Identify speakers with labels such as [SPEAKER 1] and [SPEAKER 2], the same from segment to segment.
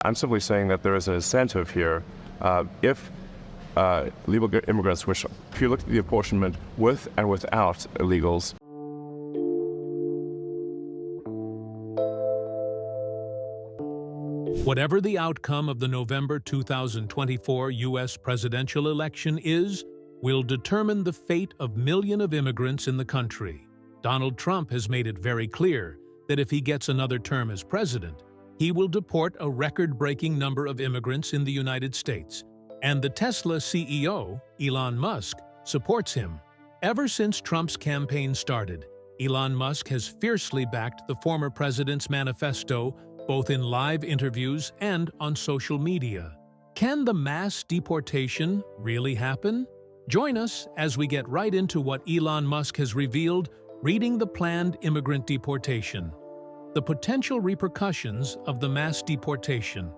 [SPEAKER 1] I'm simply saying that there is an incentive here. If legal immigrants, which if you look at the apportionment with and without illegals,
[SPEAKER 2] whatever the outcome of the November 2024 U.S. presidential election is, will determine the fate of millions of immigrants in the country. Donald Trump has made it very clear that if he gets another term as president, he will deport a record-breaking number of immigrants in the United States. And the Tesla CEO, Elon Musk, supports him. Ever since Trump's campaign started, Elon Musk has fiercely backed the former president's manifesto, both in live interviews and on social media. Can the mass deportation really happen? Join us as we get right into what Elon Musk has revealed, reading the planned immigrant deportation. The potential repercussions of the mass deportation.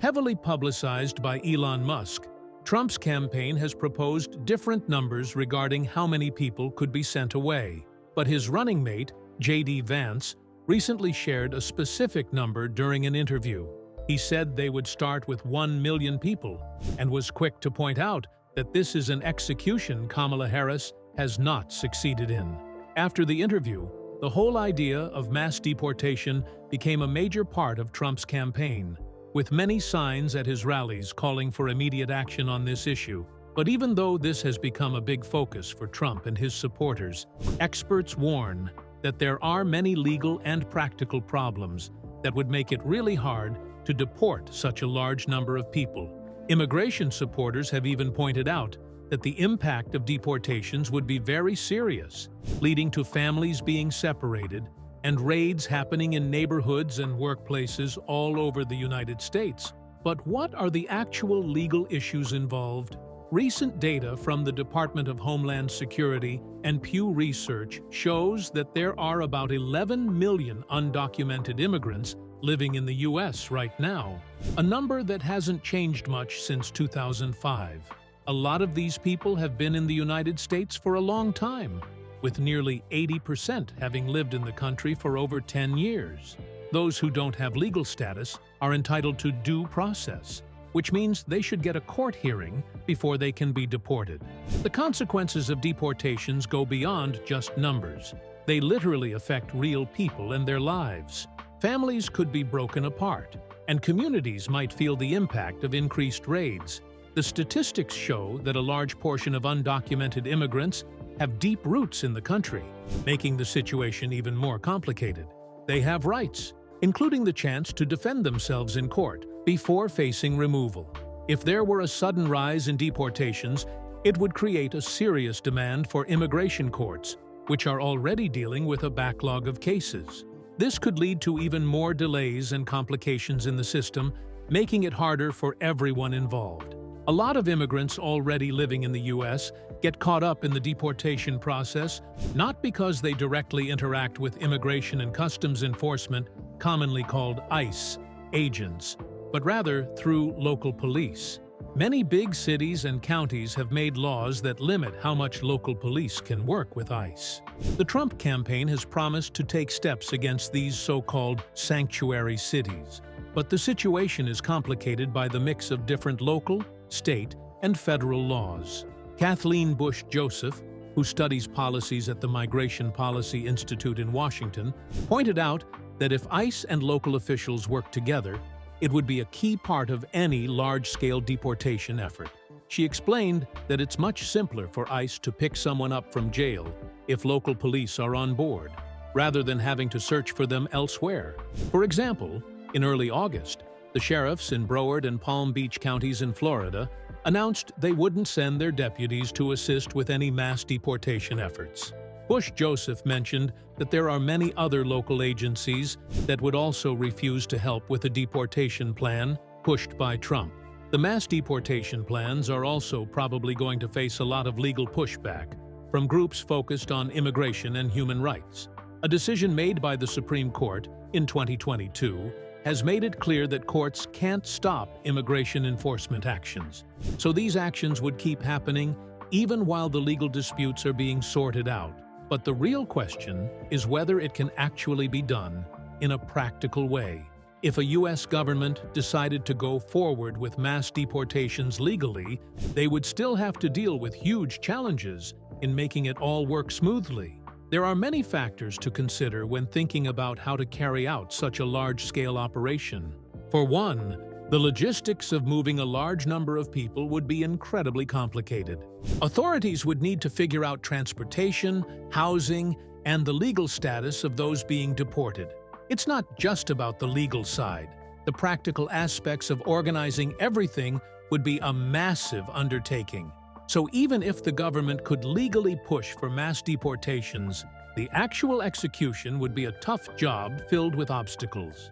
[SPEAKER 2] Heavily publicized by Elon Musk, Trump's campaign has proposed different numbers regarding how many people could be sent away. But his running mate, J.D. Vance, recently shared a specific number during an interview. He said they would start with 1 million people and was quick to point out that this is an execution Kamala Harris has not succeeded in. After the interview, the whole idea of mass deportation became a major part of Trump's campaign, with many signs at his rallies calling for immediate action on this issue. But even though this has become a big focus for Trump and his supporters, experts warn that there are many legal and practical problems that would make it really hard to deport such a large number of people. Immigration supporters have even pointed out that the impact of deportations would be very serious, leading to families being separated and raids happening in neighborhoods and workplaces all over the United States. But what are the actual legal issues involved? Recent data from the Department of Homeland Security and Pew Research shows that there are about 11 million undocumented immigrants living in the U.S. right now, a number that hasn't changed much since 2005. A lot of these people have been in the United States for a long time, with nearly 80% having lived in the country for over 10 years. Those who don't have legal status are entitled to due process, which means they should get a court hearing before they can be deported. The consequences of deportations go beyond just numbers. They literally affect real people and their lives. Families could be broken apart, and communities might feel the impact of increased raids. The statistics show that a large portion of undocumented immigrants have deep roots in the country, making the situation even more complicated. They have rights, including the chance to defend themselves in court before facing removal. If there were a sudden rise in deportations, it would create a serious demand for immigration courts, which are already dealing with a backlog of cases. This could lead to even more delays and complications in the system, making it harder for everyone involved. A lot of immigrants already living in the U.S. get caught up in the deportation process, not because they directly interact with Immigration and Customs Enforcement, commonly called ICE, agents, but rather through local police. Many big cities and counties have made laws that limit how much local police can work with ICE. The Trump campaign has promised to take steps against these so-called sanctuary cities, but the situation is complicated by the mix of different local, state, and federal laws. Kathleen Bush Joseph, who studies policies at the Migration Policy Institute in Washington, pointed out that if ICE and local officials work together, it would be a key part of any large-scale deportation effort. She explained that it's much simpler for ICE to pick someone up from jail if local police are on board, rather than having to search for them elsewhere. For example, in early August, the sheriffs in Broward and Palm Beach counties in Florida announced they wouldn't send their deputies to assist with any mass deportation efforts. Bush Joseph mentioned that there are many other local agencies that would also refuse to help with the deportation plan pushed by Trump. The mass deportation plans are also probably going to face a lot of legal pushback from groups focused on immigration and human rights. A decision made by the Supreme Court in 2022 has made it clear that courts can't stop immigration enforcement actions. So these actions would keep happening even while the legal disputes are being sorted out. But the real question is whether it can actually be done in a practical way. If a U.S. government decided to go forward with mass deportations legally, they would still have to deal with huge challenges in making it all work smoothly. There are many factors to consider when thinking about how to carry out such a large-scale operation. For one, the logistics of moving a large number of people would be incredibly complicated. Authorities would need to figure out transportation, housing, and the legal status of those being deported. It's not just about the legal side. The practical aspects of organizing everything would be a massive undertaking. So even if the government could legally push for mass deportations, the actual execution would be a tough job filled with obstacles.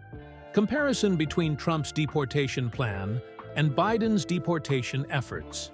[SPEAKER 2] Comparison between Trump's deportation plan and Biden's deportation efforts.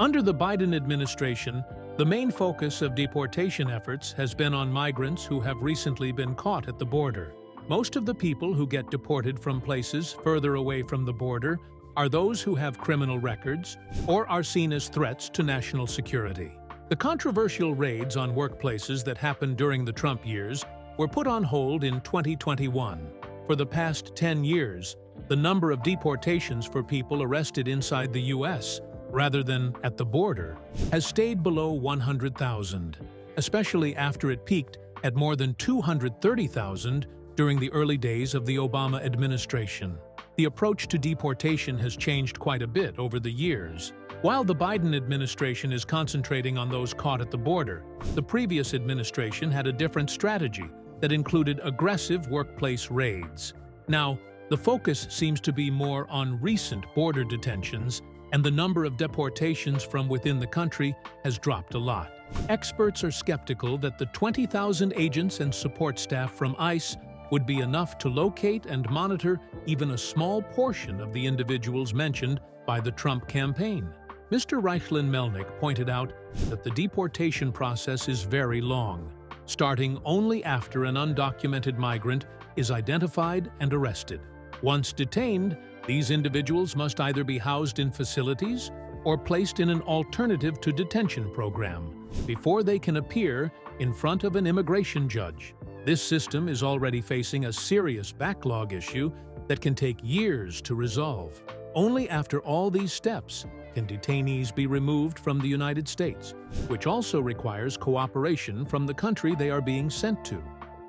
[SPEAKER 2] Under the Biden administration, the main focus of deportation efforts has been on migrants who have recently been caught at the border. Most of the people who get deported from places further away from the border are those who have criminal records or are seen as threats to national security. The controversial raids on workplaces that happened during the Trump years were put on hold in 2021. For the past 10 years, the number of deportations for people arrested inside the U.S., rather than at the border, has stayed below 100,000, especially after it peaked at more than 230,000 during the early days of the Obama administration. The approach to deportation has changed quite a bit over the years. While the Biden administration is concentrating on those caught at the border, the previous administration had a different strategy that included aggressive workplace raids. Now, the focus seems to be more on recent border detentions, and the number of deportations from within the country has dropped a lot. Experts are skeptical that the 20,000 agents and support staff from ICE would be enough to locate and monitor even a small portion of the individuals mentioned by the Trump campaign. Mr. Reichlin-Melnick pointed out that the deportation process is very long, starting only after an undocumented migrant is identified and arrested. Once detained, these individuals must either be housed in facilities or placed in an alternative to detention program before they can appear in front of an immigration judge. This system is already facing a serious backlog issue that can take years to resolve. Only after all these steps can detainees be removed from the United States, which also requires cooperation from the country they are being sent to.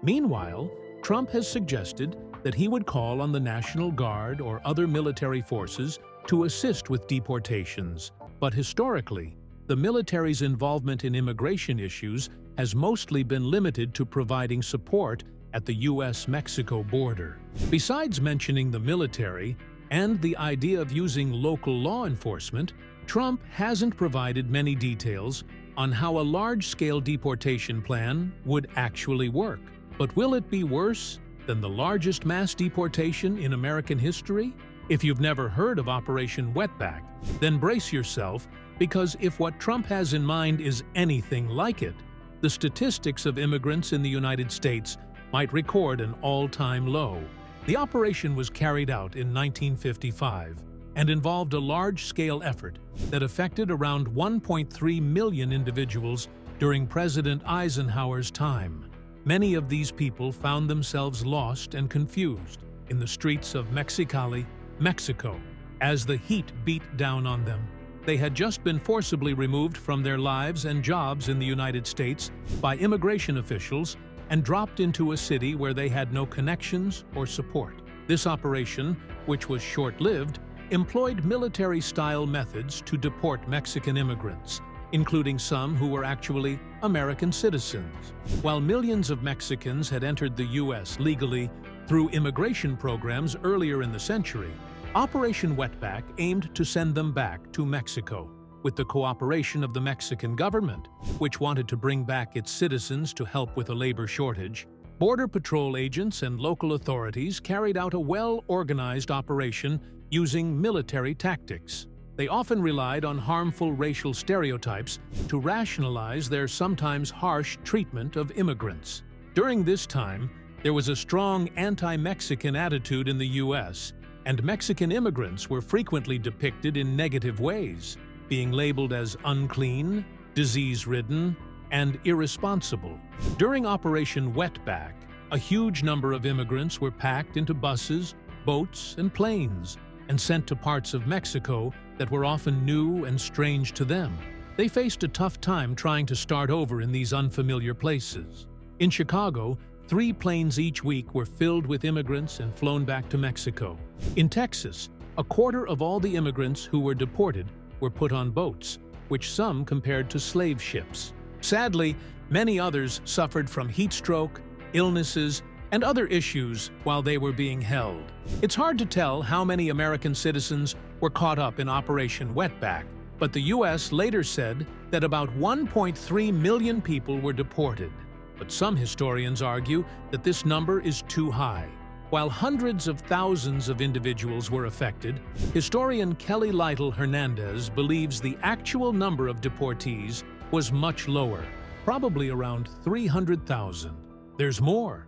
[SPEAKER 2] Meanwhile, Trump has suggested that he would call on the National Guard or other military forces to assist with deportations. But historically, the military's involvement in immigration issues has mostly been limited to providing support at the U.S.-Mexico border. Besides mentioning the military and the idea of using local law enforcement, Trump hasn't provided many details on how a large-scale deportation plan would actually work. But will it be worse than the largest mass deportation in American history? If you've never heard of Operation Wetback, then brace yourself, because if what Trump has in mind is anything like it, the statistics of immigrants in the United States might record an all-time low. The operation was carried out in 1955 and involved a large-scale effort that affected around 1.3 million individuals during President Eisenhower's time. Many of these people found themselves lost and confused in the streets of Mexicali, Mexico, as the heat beat down on them. They had just been forcibly removed from their lives and jobs in the United States by immigration officials and dropped into a city where they had no connections or support. This operation, which was short-lived, employed military-style methods to deport Mexican immigrants, including some who were actually American citizens. While millions of Mexicans had entered the U.S. legally through immigration programs earlier in the century, Operation Wetback aimed to send them back to Mexico, with the cooperation of the Mexican government, which wanted to bring back its citizens to help with a labor shortage. Border Patrol agents and local authorities carried out a well-organized operation using military tactics. They often relied on harmful racial stereotypes to rationalize their sometimes harsh treatment of immigrants. During this time, there was a strong anti-Mexican attitude in the U.S., and Mexican immigrants were frequently depicted in negative ways, being labeled as unclean, disease-ridden, and irresponsible. During Operation Wetback, a huge number of immigrants were packed into buses, boats, and planes, and sent to parts of Mexico that were often new and strange to them. They faced a tough time trying to start over in these unfamiliar places. In Chicago, 3 planes each week were filled with immigrants and flown back to Mexico. In Texas, a quarter of all the immigrants who were deported were put on boats, which some compared to slave ships. Sadly, many others suffered from heat stroke, illnesses, and other issues while they were being held. It's hard to tell how many American citizens were caught up in Operation Wetback, but the U.S. later said that about 1.3 million people were deported. But some historians argue that this number is too high. While hundreds of thousands of individuals were affected, historian Kelly Lytle Hernandez believes the actual number of deportees was much lower, probably around 300,000. There's more.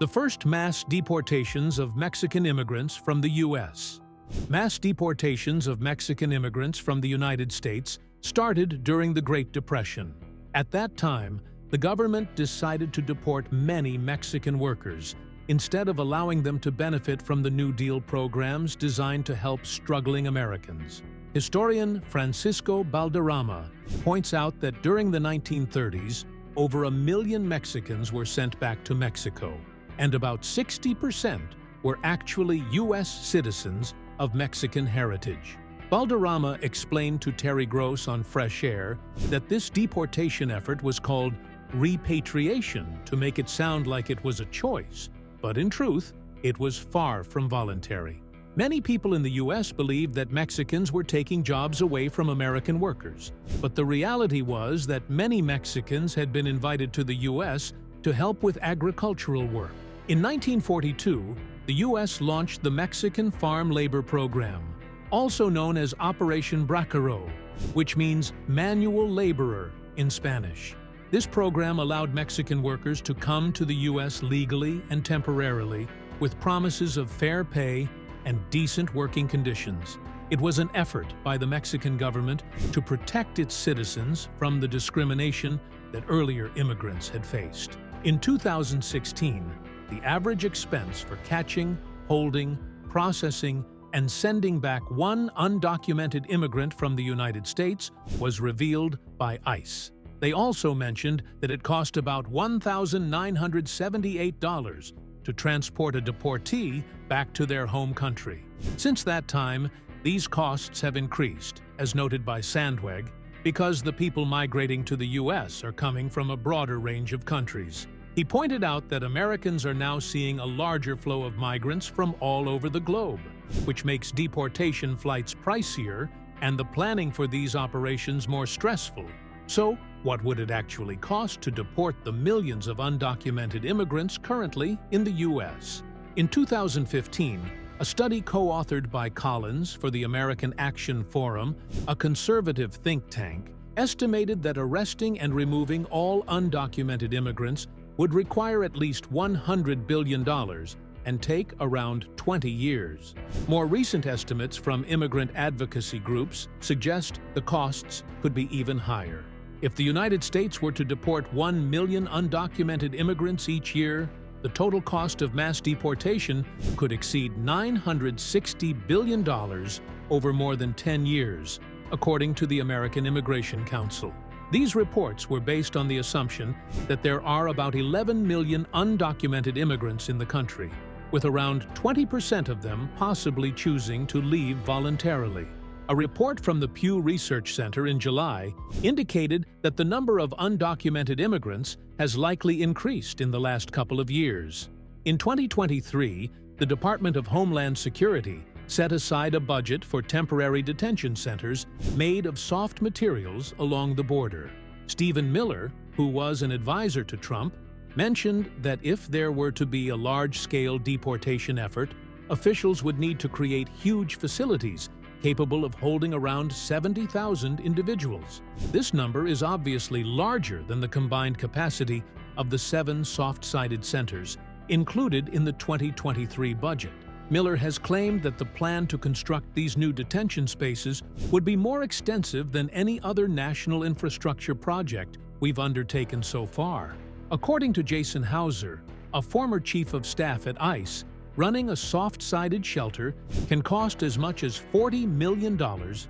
[SPEAKER 2] The first mass deportations of Mexican immigrants from the U.S. Mass deportations of Mexican immigrants from the United States started during the Great Depression. At that time, the government decided to deport many Mexican workers instead of allowing them to benefit from the New Deal programs designed to help struggling Americans. Historian Francisco Valderrama points out that during the 1930s, over 1 million Mexicans were sent back to Mexico, and about 60% were actually U.S. citizens of Mexican heritage. Valderrama explained to Terry Gross on Fresh Air that this deportation effort was called repatriation to make it sound like it was a choice, but in truth, it was far from voluntary. Many people in the U.S. believed that Mexicans were taking jobs away from American workers, but the reality was that many Mexicans had been invited to the U.S. to help with agricultural work. In 1942, the U.S. launched the Mexican Farm Labor Program, also known as Operation Braquero, which means manual laborer in Spanish. This program allowed Mexican workers to come to the U.S. legally and temporarily, with promises of fair pay and decent working conditions. It was an effort by the Mexican government to protect its citizens from the discrimination that earlier immigrants had faced. In 2016, the average expense for catching, holding, processing, and sending back one undocumented immigrant from the United States was revealed by ICE. They also mentioned that it cost about $1,978 to transport a deportee back to their home country. Since that time, these costs have increased, as noted by Sandweg, because the people migrating to the U.S. are coming from a broader range of countries. He pointed out that Americans are now seeing a larger flow of migrants from all over the globe, which makes deportation flights pricier and the planning for these operations more stressful. So, what would it actually cost to deport the millions of undocumented immigrants currently in the U.S.? In 2015, a study co-authored by Collins for the American Action Forum, a conservative think tank, estimated that arresting and removing all undocumented immigrants would require at least $100 billion and take around 20 years. More recent estimates from immigrant advocacy groups suggest the costs could be even higher. If the United States were to deport 1 million undocumented immigrants each year, the total cost of mass deportation could exceed $960 billion over more than 10 years, according to the American Immigration Council. These reports were based on the assumption that there are about 11 million undocumented immigrants in the country, with around 20% of them possibly choosing to leave voluntarily. A report from the Pew Research Center in July indicated that the number of undocumented immigrants has likely increased in the last couple of years. In 2023, the Department of Homeland Security set aside a budget for temporary detention centers made of soft materials along the border. Stephen Miller, who was an advisor to Trump, mentioned that if there were to be a large-scale deportation effort, officials would need to create huge facilities capable of holding around 70,000 individuals. This number is obviously larger than the combined capacity of the 7 soft-sided centers included in the 2023 budget. Miller has claimed that the plan to construct these new detention spaces would be more extensive than any other national infrastructure project we've undertaken so far. According to Jason Hauser, a former chief of staff at ICE, running a soft-sided shelter can cost as much as $40 million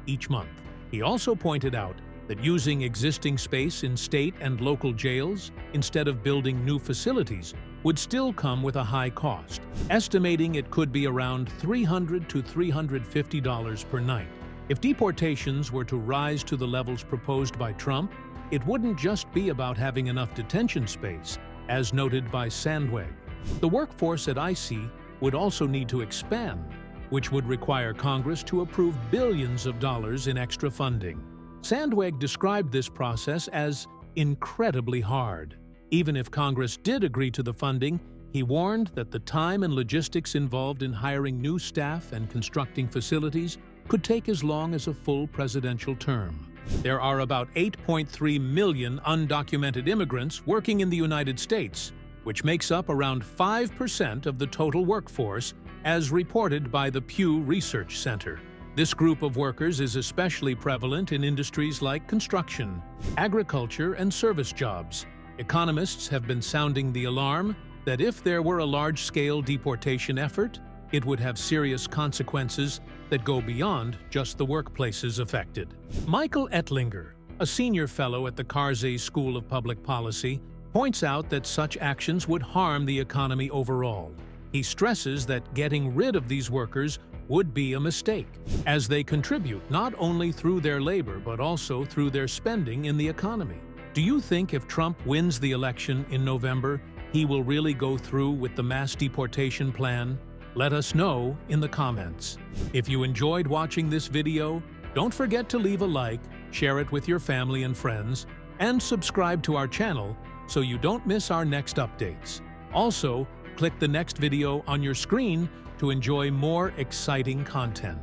[SPEAKER 2] each month. He also pointed out that using existing space in state and local jails instead of building new facilities would still come with a high cost, estimating it could be around $300 to $350 per night. If deportations were to rise to the levels proposed by Trump, it wouldn't just be about having enough detention space, as noted by Sandweg. The workforce at IC would also need to expand, which would require Congress to approve billions of dollars in extra funding. Sandweg described this process as incredibly hard. Even if Congress did agree to the funding, he warned that the time and logistics involved in hiring new staff and constructing facilities could take as long as a full presidential term. There are about 8.3 million undocumented immigrants working in the United States, which makes up around 5% of the total workforce, as reported by the Pew Research Center. This group of workers is especially prevalent in industries like construction, agriculture, and service jobs. Economists have been sounding the alarm that if there were a large-scale deportation effort, it would have serious consequences that go beyond just the workplaces affected. Michael Ettlinger, a senior fellow at the Karzai School of Public Policy, points out that such actions would harm the economy overall. He stresses that getting rid of these workers would be a mistake, as they contribute not only through their labor but also through their spending in the economy. Do you think if Trump wins the election in November, he will really go through with the mass deportation plan? Let us know in the comments. If you enjoyed watching this video, don't forget to leave a like, share it with your family and friends, and subscribe to our channel so you don't miss our next updates. Also, click the next video on your screen to enjoy more exciting content.